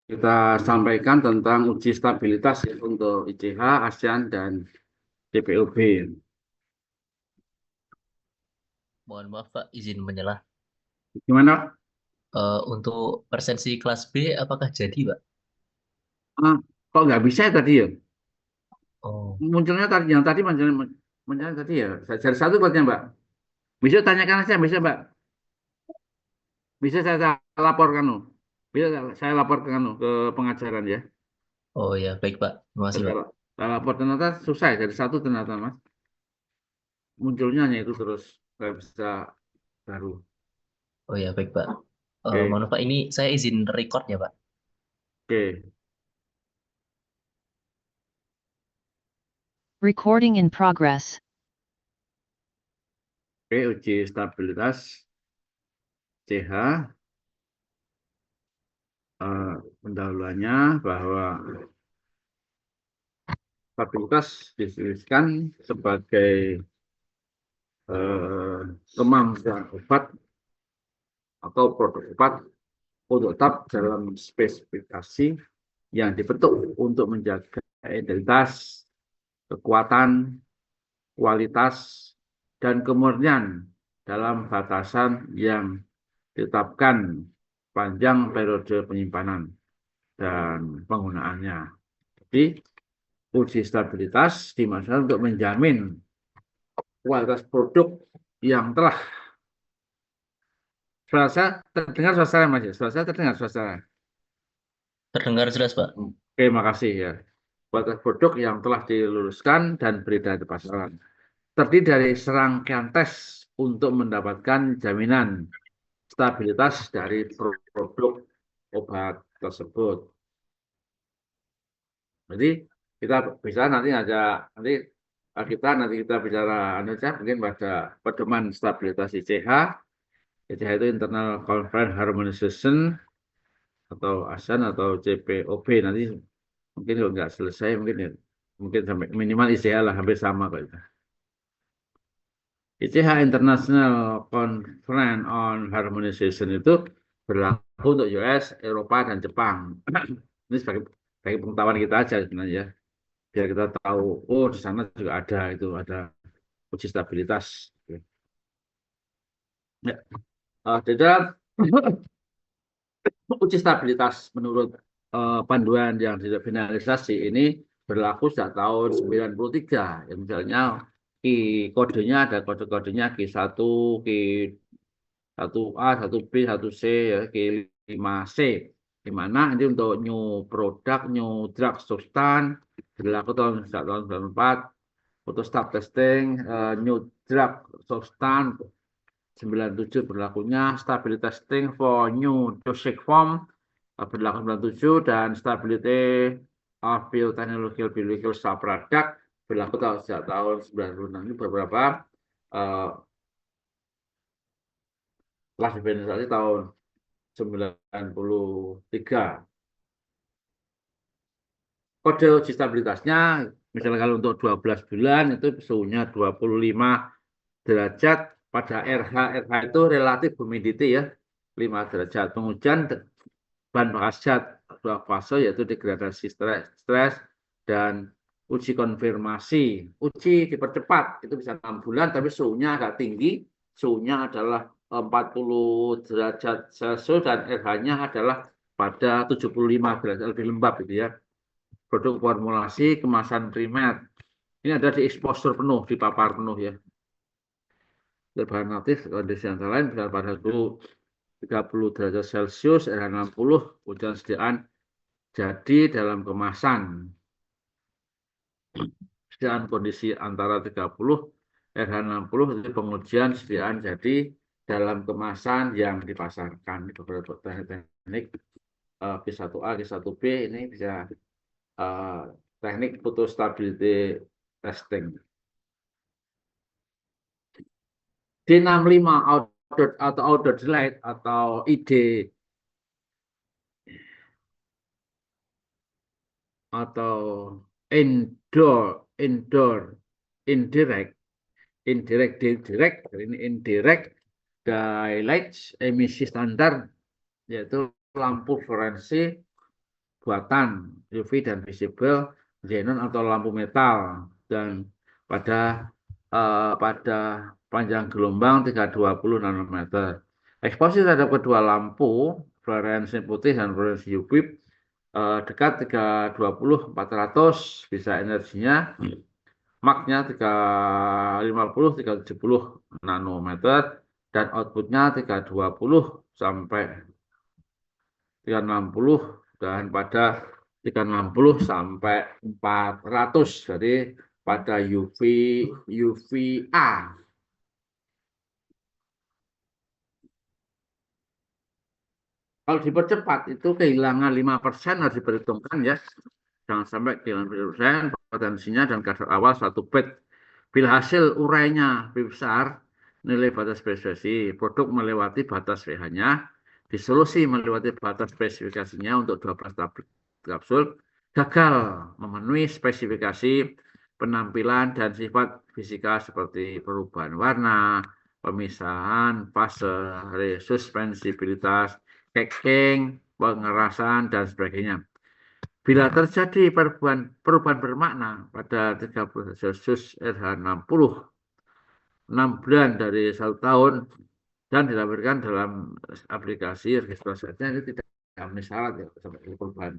Kita sampaikan tentang uji stabilitas ya, untuk ICH, ASEAN, dan CPOB. Mohon maaf Pak, izin menyela. Gimana? Untuk presensi kelas B, apakah jadi Pak? Ah, kok nggak bisa ya tadi ya? Oh, Munculnya tadi, yang tadi munculnya tadi ya. Dari satu buatnya Mbak. Bisa tanyakan aja, bisa Mbak. Bisa saya laporkan loh. Bisa saya laporkan loh ke pengajaran ya. oh ya, baik Pak. Terima kasih Pak. Saya lapor ternyata susah ya, dari satu ternyata Mas. Munculnya hanya itu terus. Nggak bisa baru. Oh ya, baik Pak. Oke, Mohon maaf Pak, ini saya izin record ya Pak. oke. Recording in progress. Oke, uji stabilitas CH. Pendahuluannya bahwa stabilitas didefinisikan sebagai kemampuan obat atau produk obat untuk tetap dalam spesifikasi yang dibentuk untuk menjaga identitas, kekuatan, kualitas, dan kemurnian dalam batasan yang ditetapkan panjang periode penyimpanan dan penggunaannya. Jadi, uji stabilitas dimaksudkan untuk menjamin kualitas produk yang telah terdengar suara Mas ya. Suara terdengar suara. Terdengar jelas Pak. Oke, makasih ya. Kualitas produk yang telah diluluskan dan beredar di pasaran. Terdiri dari serangkaian tes untuk mendapatkan jaminan stabilitas dari produk obat tersebut. Jadi kita bisa nanti kita bicara mungkin pada pedoman stabilitas ICH. ICH itu Internal Conference Harmonization atau ASEAN atau CPOB. Nanti mungkin kalau nggak selesai mungkin sampai minimal ICH lah hampir sama kok itu. ICH International Conference on Harmonization itu berlaku untuk US, Eropa, dan Jepang. Ini sebagai pengetahuan kita aja sebenarnya, biar kita tahu, oh di sana juga ada uji stabilitas. Ya. Di dalam uji stabilitas menurut panduan yang difinalisasi ini berlaku sejak tahun 93. Ya, misalnya kodenya ada kode-kodenya Q1, Q1A, 1B, 1C, ya, Q5C. Di mana ini untuk new product, new drug substance berlaku sejak tahun 94. Untuk start testing, new drug substance 97 berlakunya, stability testing for new dosage form berlaku 97, dan stability of biotechnological biological subproduct berlaku sejak tahun 96. Ini beberapa kelas difinalisasi tahun 93. Kode uji stabilitasnya, misalnya kalau untuk 12 bulan itu suhunya 25 derajat pada RH. RH itu relatif humidity ya, 5 derajat. Pengujian bahan bakar zat dua fase yaitu degradasi stres dan uji konfirmasi. Uji dipercepat itu bisa 6 bulan tapi suhunya agak tinggi. Suhunya adalah 40 derajat Celcius dan RH-nya adalah pada 75 derajat, lebih lembab gitu ya. Produk formulasi kemasan primer. Ini ada di exposure penuh, di papar penuh ya. Bahan aktif kondisi antara lain bisa pada 30 derajat Celcius, RH 60, hujan sediaan jadi dalam kemasan. Sediaan kondisi antara 30, RH 60 itu pengujian sediaan jadi dalam kemasan yang dipasarkan. Itu beberapa teknik Q1A, Q1B ini bisa teknik putus stability testing. D65 outdoor atau outdoor delight atau ID atau indoor indoor indirect direct ini indirect daylight emisi standar yaitu lampu fluorescensi buatan UV dan visible xenon atau lampu metal dan pada panjang gelombang 320 nanometer. Eksposisi terhadap kedua lampu fluoresensi putih dan fluoresensi UV dekat 320-400 bisa energinya Mach-nya 350-370 nanometer dan outputnya 320 sampai 360 dan pada 360 sampai 400. Jadi pada UVA. Kalau dipercepat itu kehilangan 5% harus diperhitungkan ya. Jangan sampai kehilangan 5%, potensinya dan kadar awal 1 bit. Bila hasil urainya lebih besar, nilai batas spesifikasi produk melewati batas pH-nya, disolusi melewati batas spesifikasinya untuk 12 kapsul, gagal memenuhi spesifikasi penampilan dan sifat fisika seperti perubahan warna, pemisahan fase, resuspensibilitas, cracking, pengerasan, dan sebagainya. Bila terjadi perubahan bermakna pada 30 Celsius RH 60, 6 bulan dari 1 tahun, dan dilampirkan dalam aplikasi registrasinya, ini tidak memenuhi syarat ya, sampai perubahan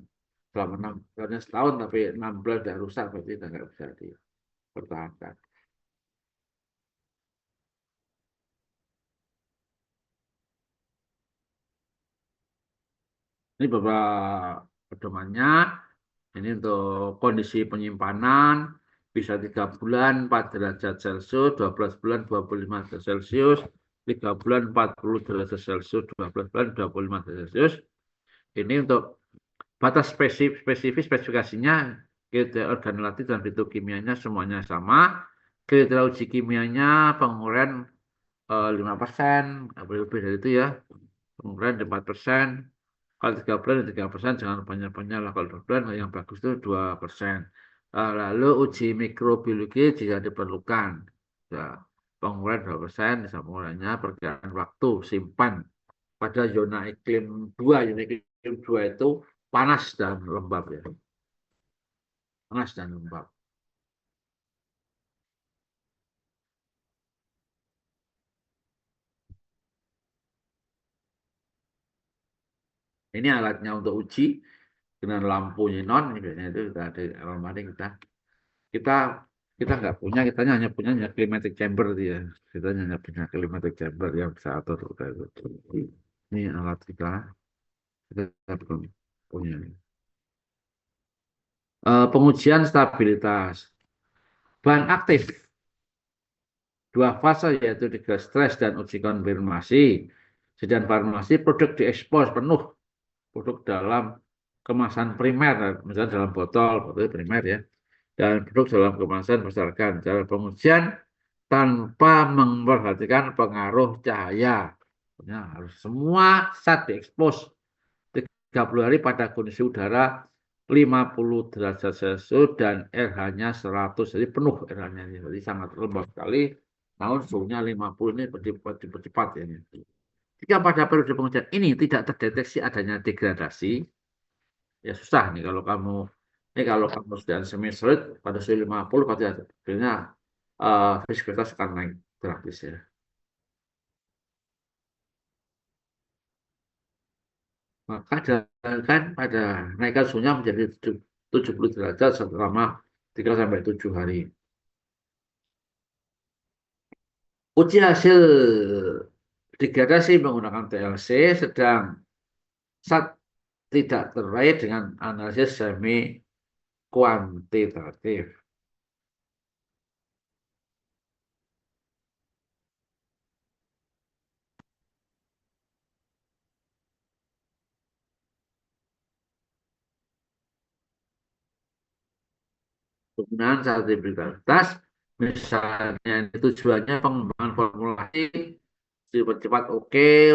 selama 6 bulannya setahun, tapi 6 bulan sudah rusak, berarti tidak bisa dipertahankan. Ini beberapa pedomannya. Ini untuk kondisi penyimpanan bisa 3 bulan 4 derajat Celcius, 12 bulan 25 derajat Celcius, 3 bulan 40 derajat Celcius, 12 bulan 25 derajat Celcius. Ini untuk batas spesifikasinya, kriteria organoleptik dan fitokimianya semuanya sama. Kriteria uji kimianya penguraian 5%, lebih dari itu ya. Penguraian 4%. Kalau 3 bulan 3%, jangan banyak-banyak lah. Kalau 2 bulan yang bagus itu 2%. Lalu uji mikrobiologi jika diperlukan. Ya, penguraian 2%, bisa penguraiannya perkiraan waktu simpan pada zona iklim 2. Zona iklim 2 itu panas dan lembab ya. Panas dan lembab. Ini alatnya untuk uji dengan lampu xenon, biasanya itu kita ada almari kita kita nggak punya, kita hanya punya climatic chamber dia. Kita hanya punya climatic chamber yang bisa atur udah itu. Ini alat kita belum punya. Pengujian stabilitas bahan aktif 2 fase yaitu tiga stres dan uji konfirmasi. Sedang farmasi produk diekspos penuh, produk dalam kemasan primer, misalnya dalam botol primer ya, dan produk dalam kemasan berdasarkan cara pengujian tanpa memperhatikan pengaruh cahaya. Ya, harus semua saat diekspos 30 hari pada kondisi udara 50 derajat Celcius dan RH-nya 100, jadi penuh RH-nya, jadi sangat lembab sekali. Namun suhunya 50 ini dipercepat ya. Jika pada periode pengujian ini tidak terdeteksi adanya degradasi, ya susah nih kalau kamu sudah semi solid pada suhu 50 pasti hasilnya visibilitas akan naik drastis ya. Maka kan pada naikkan suhunya menjadi 70 derajat selama 3 sampai 7 hari. Uji hasil degradasi menggunakan TLC sedang saat tidak terkait dengan analisis semi kuantitatif. Penggunaan stabilitas, misalnya tujuannya pengembangan formulasi dipercepat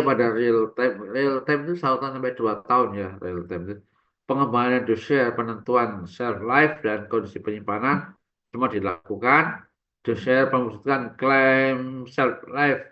pada real time itu 1 tahun sampai 2 tahun ya real time itu. Pengembangan dossier penentuan shelf life dan kondisi penyimpanan semua dilakukan. Dossier pembentukan klaim shelf life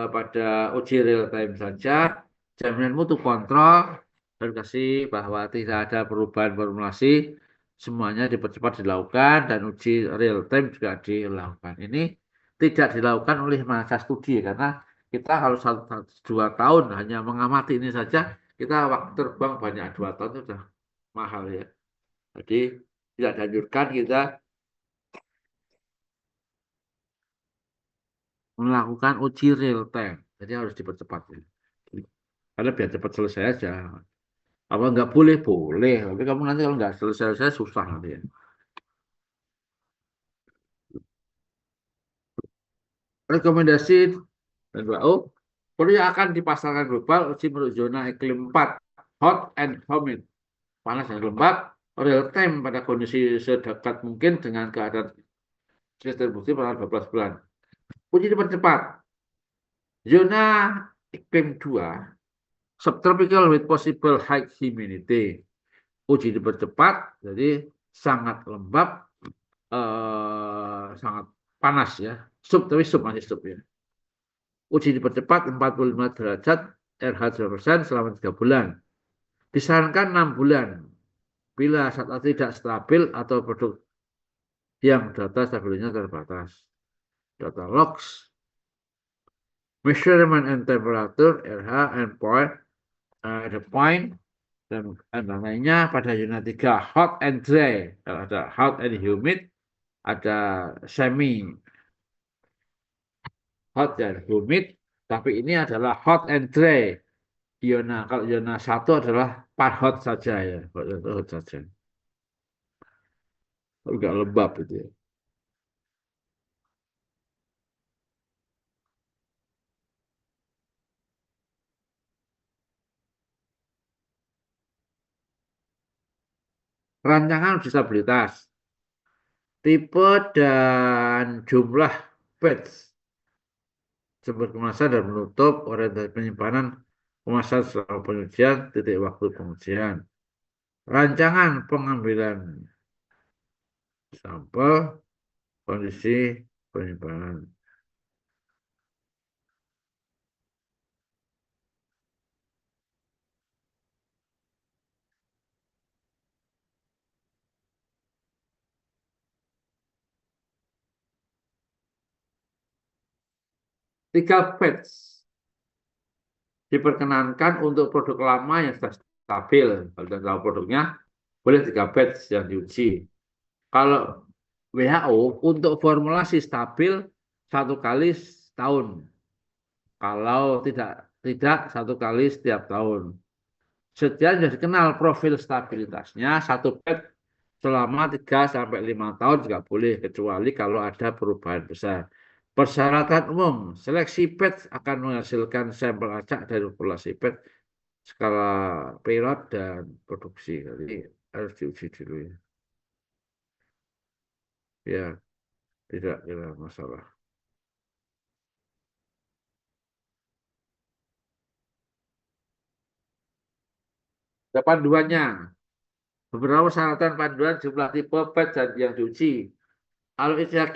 pada uji real time saja. Jaminan mutu kontrol verifikasi bahwa tidak ada perubahan formulasi, semuanya dipercepat dilakukan dan uji real time juga dilakukan. Ini tidak dilakukan oleh masa studi karena kita kalau 2 tahun hanya mengamati ini saja, kita waktu terbang banyak 2 tahun itu sudah mahal ya. Jadi tidak dianjurkan kita melakukan uji real time. Jadi harus dipercepat ya. Karena biar cepat selesai aja. Apa nggak boleh? Boleh. Tapi kamu nanti kalau nggak selesai susah nanti ya. Rekomendasi dan WHO Korea akan dipasarkan global uji menurut zona iklim 4 hot and humid, panas dan lembab, real time pada kondisi sedekat mungkin dengan keadaan distribusi pada 12 bulan. Uji dipercepat. Zona iklim 2 subtropical with possible high humidity. Uji dipercepat, jadi sangat lembab, sangat panas ya. Tapi sub masih sub ya. Uji dipercepat 45 derajat RH 100% selama 3 bulan. Disarankan 6 bulan. Bila saat tidak stabil atau produk yang data stabilnya terbatas. Data logs, measurement and temperature, RH, endpoint, the point, dan lainnya pada zona 3 hot and dry. Kalau ada hot and humid, ada semi hot dan humid, tapi ini adalah hot and dry. Kalau zona 1 adalah hot saja ya, hot saja. Agak lembab itu ya. Rancangan uji stabilitas, tipe dan jumlah batch, sumber kemasan dan menutup, orientasi penyimpanan, kemasan selama pengujian, titik waktu pengujian, rancangan pengambilan sampel, kondisi penyimpanan. Tiga batch diperkenankan untuk produk lama yang sudah stabil. Kalau sudah tahu produknya, boleh 3 batch yang diuji. Kalau WHO untuk formulasi stabil 1 kali setahun. Kalau tidak 1 kali setiap tahun. Setiap sudah dikenal profil stabilitasnya, 1 batch selama 3 sampai 5 tahun juga boleh, kecuali kalau ada perubahan besar. Persyaratan umum, seleksi batch akan menghasilkan sampel acak dari populasi batch, skala period dan produksi. Jadi harus diuji dulu ya. Ya, tidak masalah. Ada panduannya. Beberapa persyaratan panduan jumlah tipe batch dan yang diuji. Kalau istilah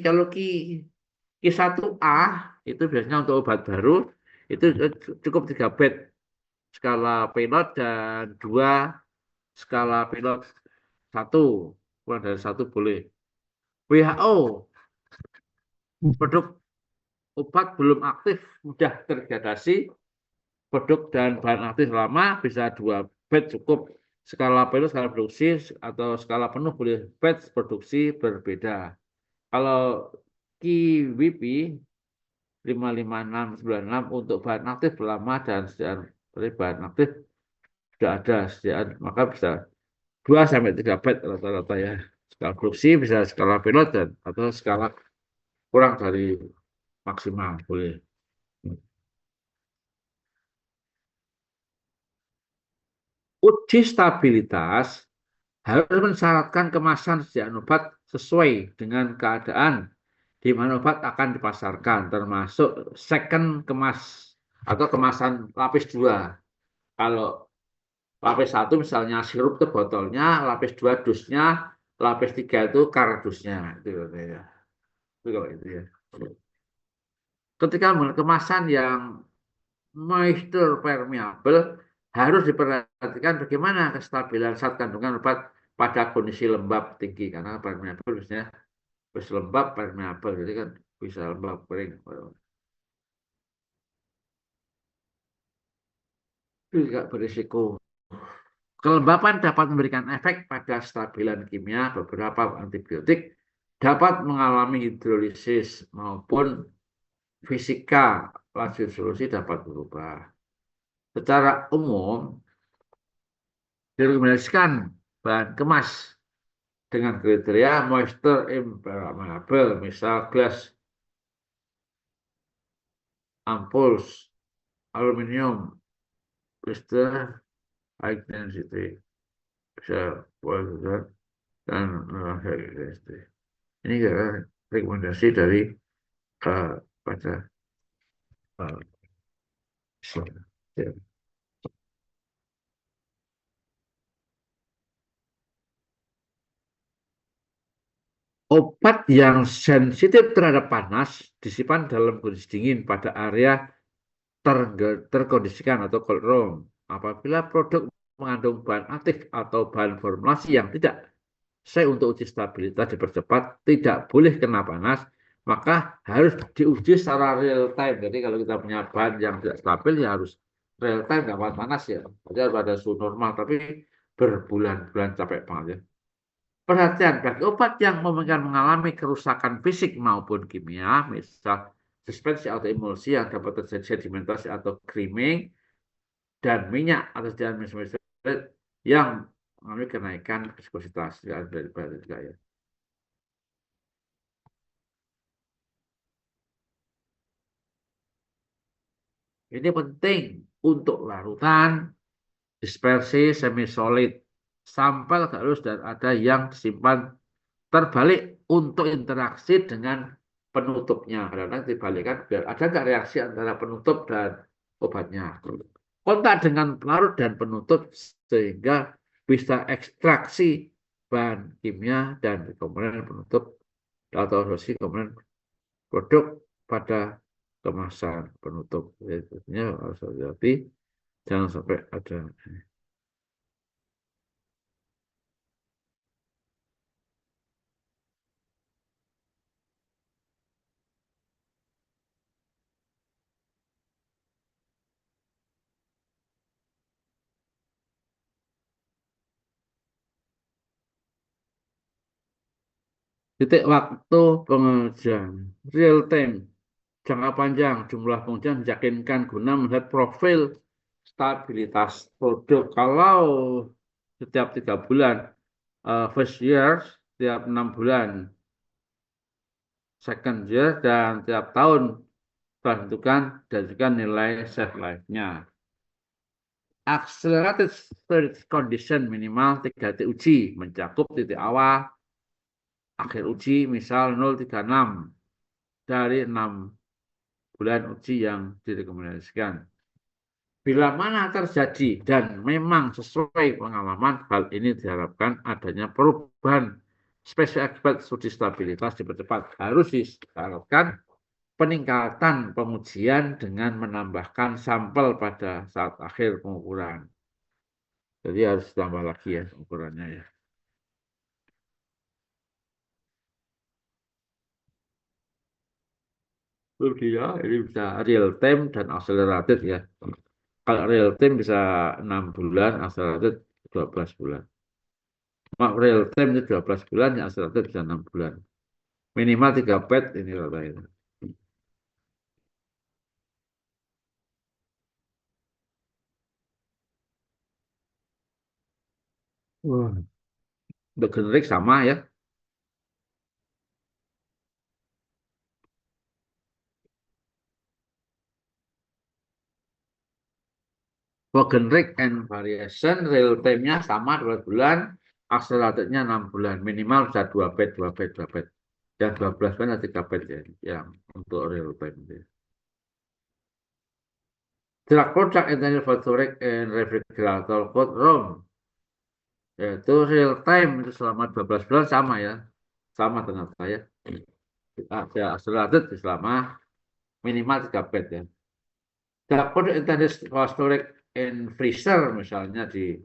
kalau Q1A itu biasanya untuk obat baru itu cukup 3 batch skala pilot dan 2 skala pilot 1, kurang dari 1 boleh. WHO produk obat belum aktif mudah terdegradasi, produk dan bahan aktif lama bisa 2 batch cukup. Skala pilot, skala produksi atau skala penuh boleh batch produksi berbeda. Kalau KWP 55696 untuk bahan aktif lama dan sediaan bahan aktif sudah ada sediaan, maka bisa 2 sampai 3 batch rata-rata ya. Skala produksi bisa skala pilot dan atau skala kurang dari maksimal boleh. Uji stabilitas harus mensyaratkan kemasan sediaan obat sesuai dengan keadaan di mana obat akan dipasarkan, termasuk second kemas atau kemasan lapis 2. Kalau lapis 1 misalnya sirup itu botolnya, lapis 2 dusnya, lapis 3 itu kardusnya. Itu ya. Itu kalau itu ya. Ketika menggunakan kemasan yang moisture permeable, harus diperhatikan bagaimana kestabilan zat kandungan obat pada kondisi lembab tinggi, karena permeabel biasanya bisa lembab permeabel, jadi kan bisa lembab kering. Itu juga berisiko. Kelembapan dapat memberikan efek pada stabilan kimia. Beberapa antibiotik dapat mengalami hidrolisis maupun fisika laju solusi dapat berubah. Secara umum direkomendasikan bahan kemas dengan kriteria moisture impermeable, misal gelas, ampul, aluminium, blister, high density, bisa polyester dan high density. Ini adalah rekomendasi dari pada ya. Obat yang sensitif terhadap panas disimpan dalam kondisi dingin pada area terkondisikan atau cold room. Apabila produk mengandung bahan aktif atau bahan formulasi yang tidak sesuai untuk uji stabilitas dipercepat, tidak boleh kena panas, maka harus diuji secara real time. Jadi kalau kita punya bahan yang tidak stabil, ya harus real time, nggak panas ya. Jadi harus ada suhu normal, tapi berbulan-bulan capek banget ya. Perhatian, bagi obat yang memungkinkan mengalami kerusakan fisik maupun kimia, misal suspensi atau emulsi yang dapat terjadi sedimentasi atau creaming, dan minyak atau jalan yang mengalami kenaikan viskositas dari ya. Ini penting untuk larutan, dispersi, semi solid, sampel halus, dan ada yang disimpan terbalik untuk interaksi dengan penutupnya. Karena dibalikan biar ada nggak reaksi antara penutup dan obatnya. Kontak dengan pelarut dan penutup sehingga bisa ekstraksi bahan kimia dan komponen penutup atau komponen produk pada kemasan penutup. Jadi harus hati-hati, jangan sampai ada. Titik waktu pengerjaan real time jangka panjang, jumlah pengujian diyakinkan guna melihat profil stabilitas produk. Kalau setiap 3 bulan, first year, setiap 6 bulan, second year, dan tiap tahun tentukan dan juga nilai shelf life-nya. Accelerated storage condition minimal 3 titik uji, mencakup titik awal, akhir uji, misal 036 dari 6 bulan uji yang direkomendasikan. Bila mana terjadi dan memang sesuai pengalaman, hal ini diharapkan adanya perubahan spesial expert studi stabilitas dipercepat. Harus diharapkan peningkatan pengujian dengan menambahkan sampel pada saat akhir pengukuran. Jadi harus tambah lagi ya ukurannya ya. Ya, ini bisa real time dan accelerated ya. Kalau real time bisa 6 bulan, accelerated 12 bulan. Mak real time itu 12 bulan, ya accelerated bisa 6 bulan. Minimal 3 pet ini katanya. Wah, untuk generik sama ya. For generic and variation, real time-nya sama 12 bulan, accelerated-nya 6 bulan. Minimal bisa 2 pet, 2 pet, 2 pet. Yang 12 bulan 3 pet ya, yang untuk real time. Drug product intended for storage and refrigerator cold room. Yaitu real time itu selama 12 bulan sama ya. Sama dengan saya. Ada accelerated selama minimal 3 pet ya. Drug product intended for storage in freezer misalnya di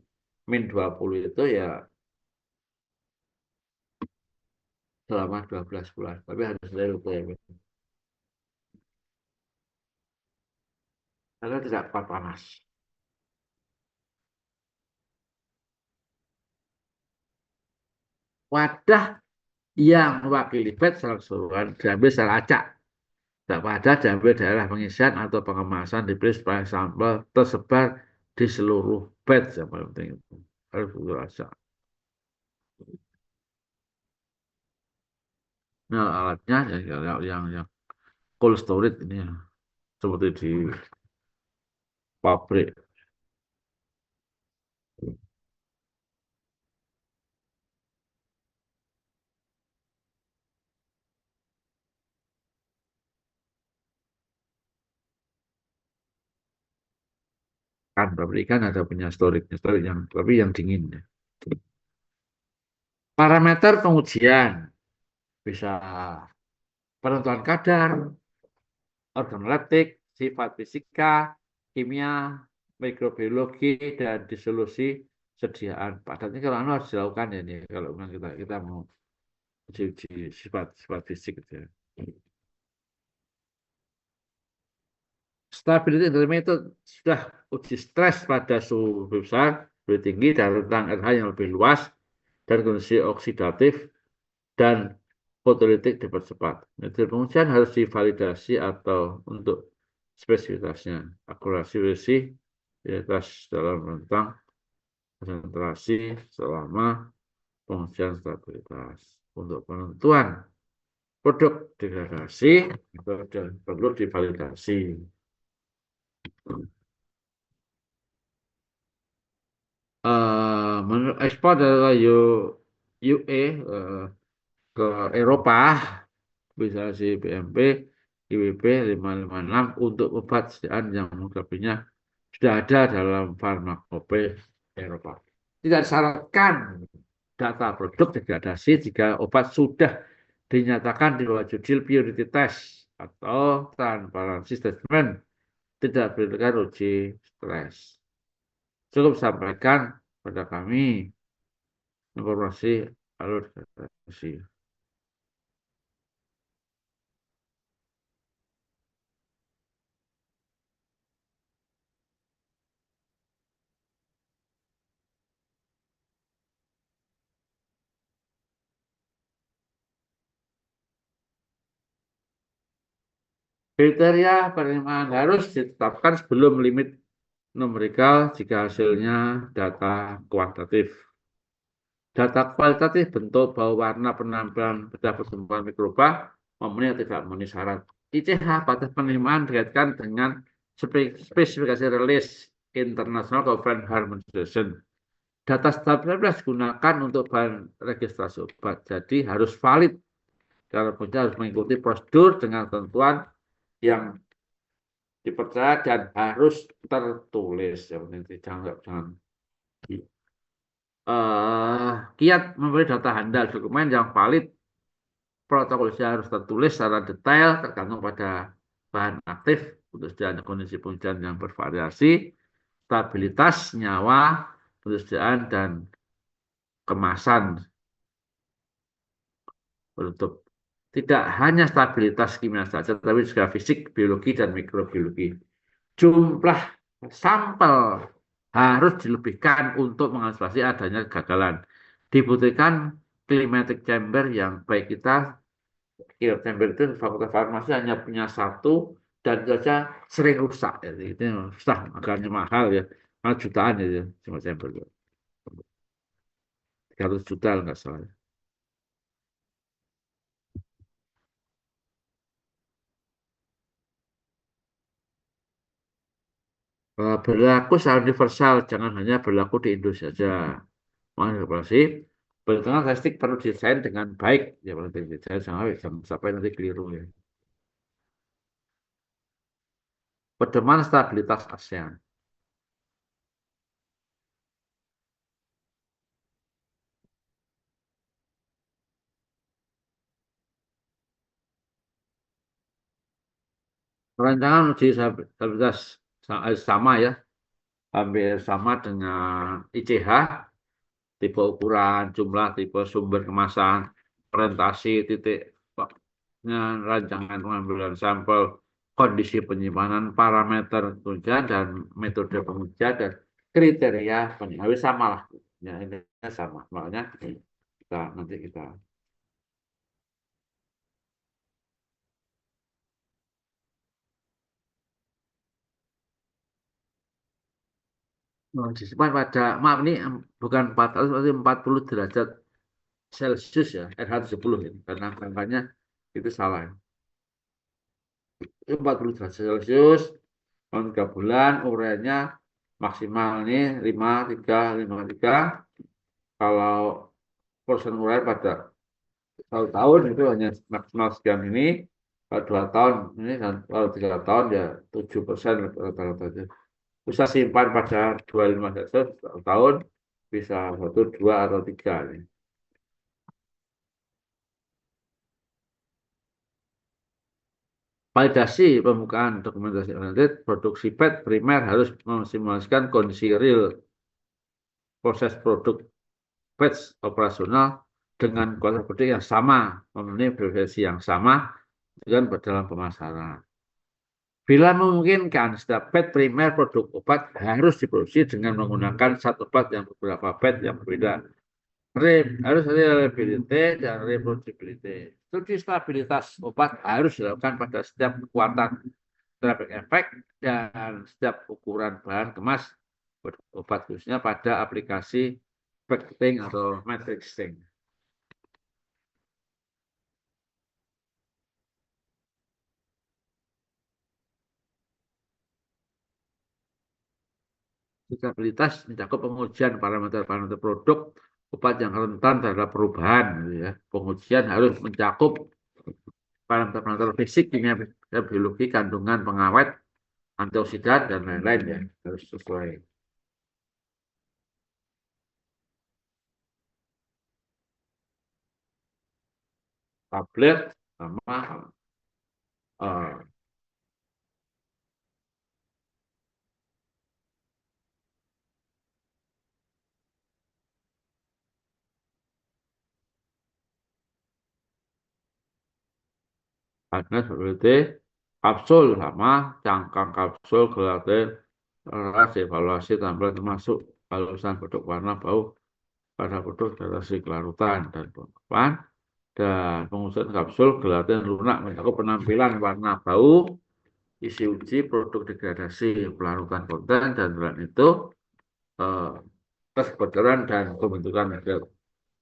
-20 itu ya selama 12 bulan. Tapi harus dari requirement. Karena tidak kuat panas. Wadah yang mewakili bed secara keseluruhan diambil secara acak. Tak pada diambil daerah pengisian atau pengemasan dipilih supaya sampel tersebar di seluruh bed. Yang paling penting itu. Harus betul acak. Nah, alatnya yang cold storage ini ya, seperti di pabrik. Kan pabrikan ada punya storage yang tapi yang dingin ya. Parameter pengujian bisa penentuan kadar, organoleptik, sifat fisika, kimia, mikrobiologi, dan disolusi sediaan padatnya. Kalau harus dilakukan ya nih kalau memang kita mau uji sifat fisik gitu ya. Stability intermediate itu sudah uji stres pada suhu besar, lebih tinggi dan rentang RH yang lebih luas dan kondisi oksidatif dan fotolitik dipercepat. Metode pengujian harus divalidasi atau untuk spesifitasnya, akurasi bersih, identitas dalam rentang, konsentrasi selama pengujian stabilitas. Untuk penentuan produk degradasi itu perlu divalidasi. Menurut ekspor dari UE ke Eropa bisa si BMP, IWP 556 untuk obat sediaan yang mutabiknya sudah ada dalam farmakope Eropa. Tidak disyaratkan data produk degradasi jika obat sudah dinyatakan di bawah judicial purity test atau transparency statement tidak berdasarkan uji stres. Cukup sampaikan pada kami informasi alur degradasi. Kriteria penerimaan harus ditetapkan sebelum limit numerikal jika hasilnya data kuantitatif. Data kualitatif bentuk, bau, warna, penampilan, bedah pertumbuhan mikroba memenuhi atau tidak memenuhi syarat. ICH batas penerimaan dikaitkan dengan spesifikasi rilis International Conference Harmonization. Data stabilitas digunakan untuk bahan registrasi obat, jadi harus valid. Cara kerja harus mengikuti prosedur dengan ketentuan yang dipercaya dan harus tertulis. Yang penting jangan kiat memberi data handal dokumen yang valid, protokolnya harus tertulis secara detail tergantung pada bahan aktif untuk sediaan kondisi pengujian yang bervariasi, stabilitas nyawa, persediaan dan kemasan penutup. Tidak hanya stabilitas kimia saja, tapi juga fisik, biologi, dan mikrobiologi. Jumlah sampel harus dilebihkan untuk mengantisipasi adanya kegagalan. Dibutuhkan climatic chamber yang baik kita, chamber itu fakultas farmasi hanya punya satu dan saja sering rusak. Jadi itu susah, agaknya mahal ya, jutaan ya, cuma chamber. 300 juta nggak salah. Berlaku secara universal, jangan hanya berlaku di Indonesia saja. Manipulasi perhitungan statistik perlu desain dengan baik, ya perlu desain jangan sampai nanti keliru ya. Pedoman stabilitas ASEAN. Perancangan uji stabilitas sama ya, hampir sama dengan ICH, tipe ukuran, jumlah, tipe sumber kemasan, presentasi, titik rancangan pengambilan sampel, kondisi penyimpanan, parameter pengujian, dan metode pengujian, dan kriteria penyimpanan. Sama lah. Ya, ini sama. Makanya nanti kita disimpan pada, maaf ini bukan 400, tapi 40 derajat Celcius ya, RH70 ini. Karena angkanya itu salah. Itu 40 derajat Celcius, 3 bulan, ureanya maksimal ini 53. Kalau persen urea pada 1 tahun itu hanya maksimal sekian ini. Kalau 2 tahun ini, dan kalau 3 tahun ya 7% rata-rata aja. Bisa simpan pada 25 Celcius 1 tahun, bisa 1, 2, atau 3 ini. Validasi pembukaan dokumentasi oriented, produksi PET primer harus mesimulasikan kondisi real proses produk PET operasional dengan kualitas produk yang sama, memenuhi verifikasi yang sama dengan dalam pemasaran. Bila memungkinkan, setiap PET primer produk obat harus diproduksi dengan menggunakan satu obat yang beberapa PET yang berbeda. Harus reliability dan reproducibility. Studi stabilitas obat harus dilakukan pada setiap kekuatan terapik efek dan setiap ukuran bahan kemas obat, khususnya pada aplikasi packaging atau matrixing. Stabilitas mencakup pengujian parameter-parameter produk obat yang rentan terhadap perubahan. Ya. Pengujian harus mencakup parameter-parameter fisik, kimia, biologi, kandungan pengawet, antioksidan, dan lain-lain ya, harus sesuai. Tablet sama harga seperti kapsul sama cangkang kapsul, gelatin, ras, evaluasi tampilan termasuk halusan produk warna bau pada produk dari kelarutan dan pengungkapan, dan pengujian kapsul gelatin lunak mencakup penampilan warna bau, isi uji produk degradasi, pelarutan konten, dan selain itu tes kebocoran dan pembentukan media.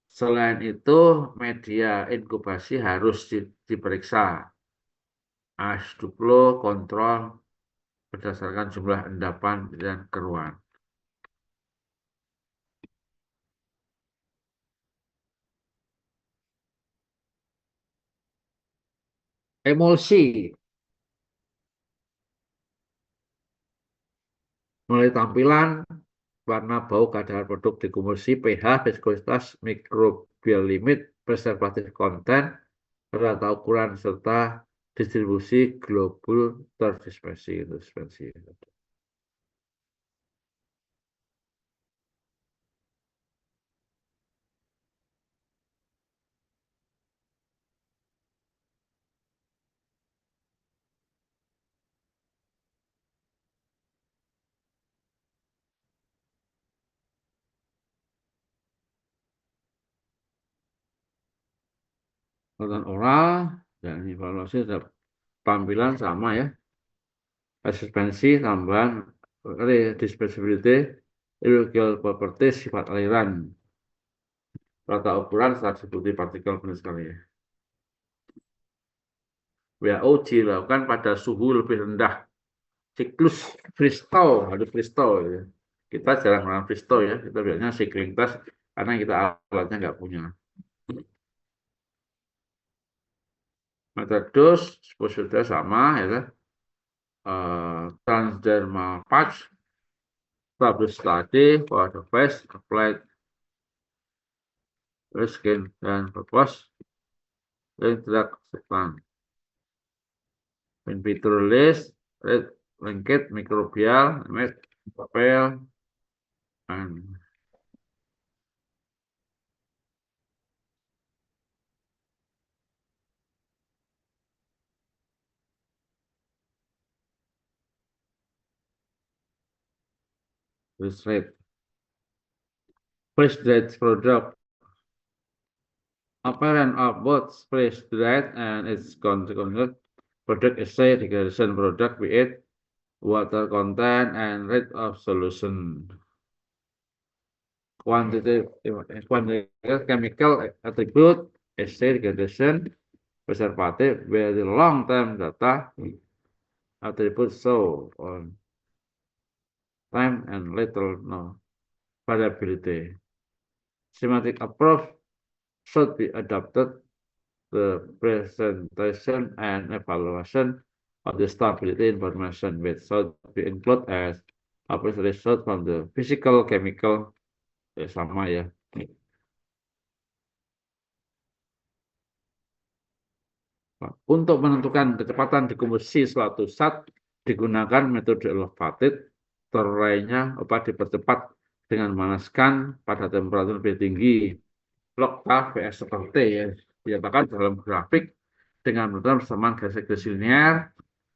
Selain itu media inkubasi harus diperiksa H2Flow kontrol berdasarkan jumlah endapan dan keruan. Emulsi mulai tampilan, warna, bau, kadar produk dekompresi, pH, viskositas, mikrobial limit, preservatif konten, rata ukuran, serta distribusi globul terdispersi. Konten oral dan evaluasi tampilan sama ya. Suspensi, tambahan, redispersibility, illegal property, sifat aliran, rata ukuran, seperti partikel benar sekali ya. WHO dilakukan pada suhu lebih rendah. Siklus Freestyle, harus freestyle ya. Kita jarang melakukan freestyle ya. Kita biasanya cycling test karena kita alatnya nggak punya. Metode exposure sama ya kan. Transdermal patch, established study for the face, applied skin dan purpose, drug substance. In vitro release, linked microbial, Papel and this rate. Fresh dried product. Apparent of both fresh dried and its consequent product essay degradation product with water content and rate of solution. Quantitative chemical attribute, essay degradation, preservative, very long-term data, attribute show on time and little no variability. Semantic approach should be adopted. The presentation and evaluation of the stability information which should be included as a result from the physical chemical sama ya. Untuk menentukan kecepatan dekomposisi suatu zat digunakan metode elevated, terurainya dipercepat dengan memanaskan pada temperatur lebih tinggi. Log K Vs seperti ya dinyatakan dalam grafik dengan menggunakan persamaan garis linear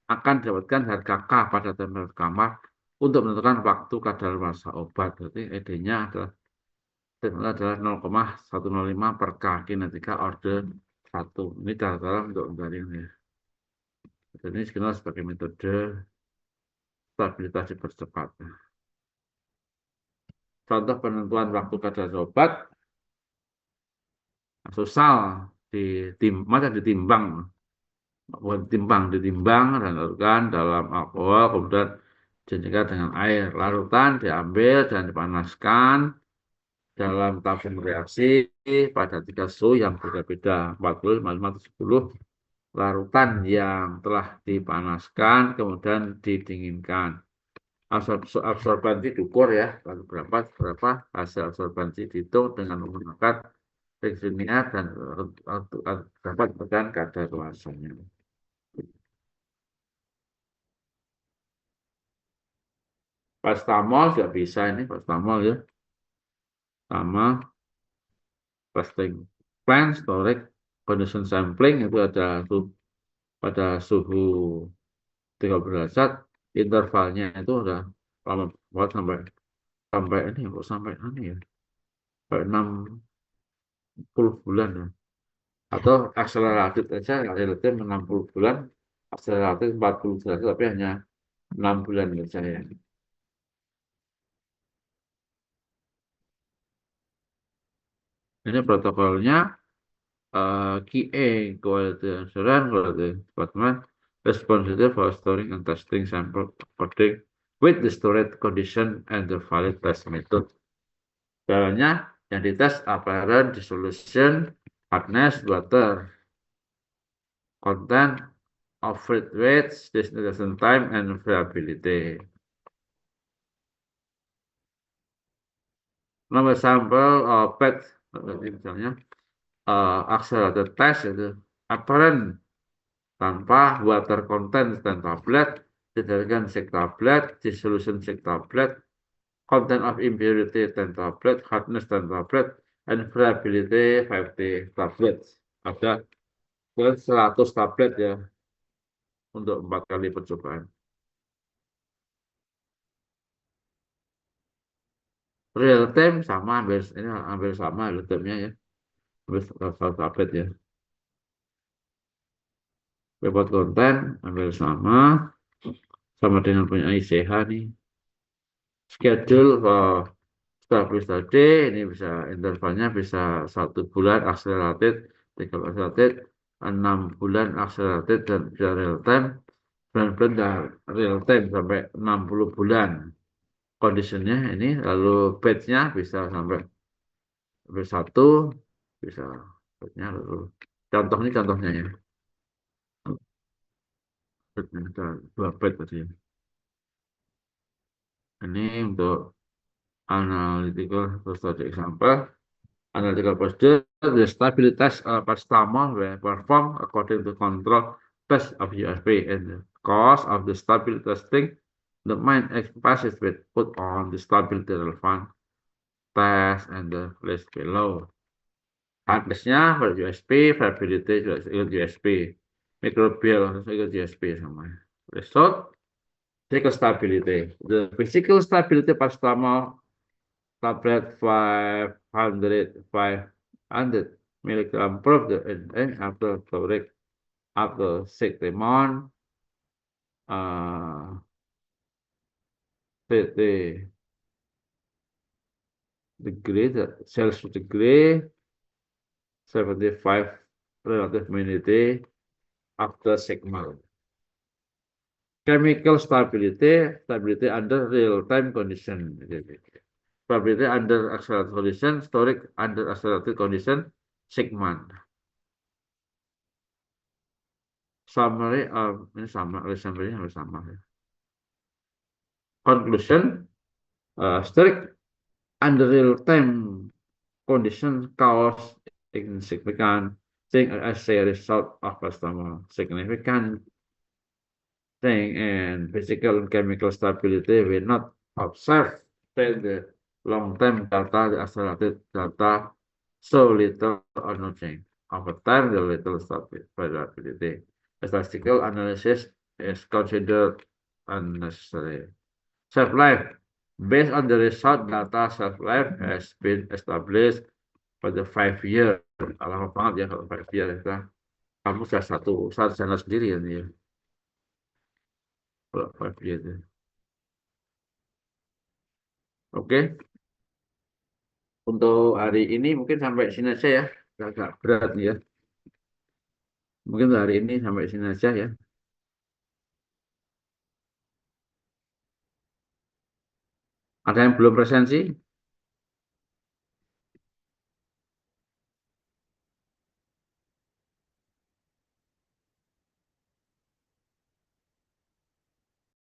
akan didapatkan harga K pada temperatur kamar untuk menentukan waktu kadaluarsa obat. Berarti ED-nya adalah 0,105 per K kinetika order 1. Ini dalam untuk mencari ini. Jadi ini dikenal sebagai metode stabilitas dipercepat. Contoh penentuan waktu kadaluarsa obat. Sosial ditimbang, ditimbang dan larutan dalam alkohol, kemudian dicampur dengan air. Larutan diambil dan dipanaskan dalam tabung reaksi pada 3 suhu yang berbeda, 40, 55, 10. Larutan yang telah dipanaskan kemudian didinginkan. Absorbansi diukur ya, lalu berapa hasil absorbansi dihitung dengan menggunakan linear dan dapat dengan kadaluarsanya. Paracetamol juga bisa ini paracetamol ya, sama testing plan storage condition sampling itu ada pada suhu 30 derajat, intervalnya itu udah lama banget sampai ini kok sampai ya, sampai 60 bulan ya. Atau akseleratif saja relatif 60 bulan, akseleratif 40 derajat tapi hanya 6 bulan saja ya. Ini protokolnya QA, quality assurance, quality department, responsible for storing and testing sample according with the storage condition and the valid test method. Caranya yang dites apparent dissolution, hardness, water content, of fluid weight, distillation time, and variability. Nomor sampel PET misalnya accelerated test itu apparent tanpa water content dan tablet, didasarkan sek tablet, dissolution sek tablet, content of impurity 10 tablet, hardness 10 tablet, and variability 50 tablets. Ada 100 tablet ya untuk 4 kali percobaan. Real time sama, hampir sama real time-nya ya. Hampir 100 tablet ya. Report konten hampir sama dengan punya ICH nih. Schedule stabilis tadi ini bisa intervalnya bisa 1 bulan accelerated, 3 bulan accelerated, 6 bulan accelerated dan bisa real time, 9 bulan real time sampai 60 bulan. Kondisinya ini lalu batch-nya bisa sampai 1 bisa batch-nya lalu contohnya ya. Ada 2 batch tadi. Ini untuk analytical study example. Analytical procedure, the stabilitas paracetamol were performed according to control test of USP and the cause of the stability testing the main emphasis will put on the stability relevant test and the list below. Hardness-nya for USP, variability ikut USP, microbial ikut USP sama. Result, physical stability. The physical stability paracetamol tablet 500 milligram per day after caloric after 6 months. 30 degree, Celsius degree, 75 relative humidity after 6 months. Chemical stability under real-time condition. Stability under accelerated condition, storage under accelerated condition, 6 months. Summary, ini sama, summary harus sama. Conclusion, storage under real-time condition cause insignificant thing as a result of customer significant thing and physical and chemical stability will not observe the long-term data, the accelerated data, so little or nothing. Over time, the little variability. Statistical analysis is considered unnecessary. Shelf-life. Based on the result data, shelf-life has been established for the 5 years. Lama banget ya kalau 5 years. Kamu sudah satu channel sendiri ya nih ya. Kalau 5 years. Oke. Untuk hari ini mungkin sampai sini aja ya. Agak berat nih ya. Mungkin hari ini sampai sini aja ya. Ada yang belum presensi?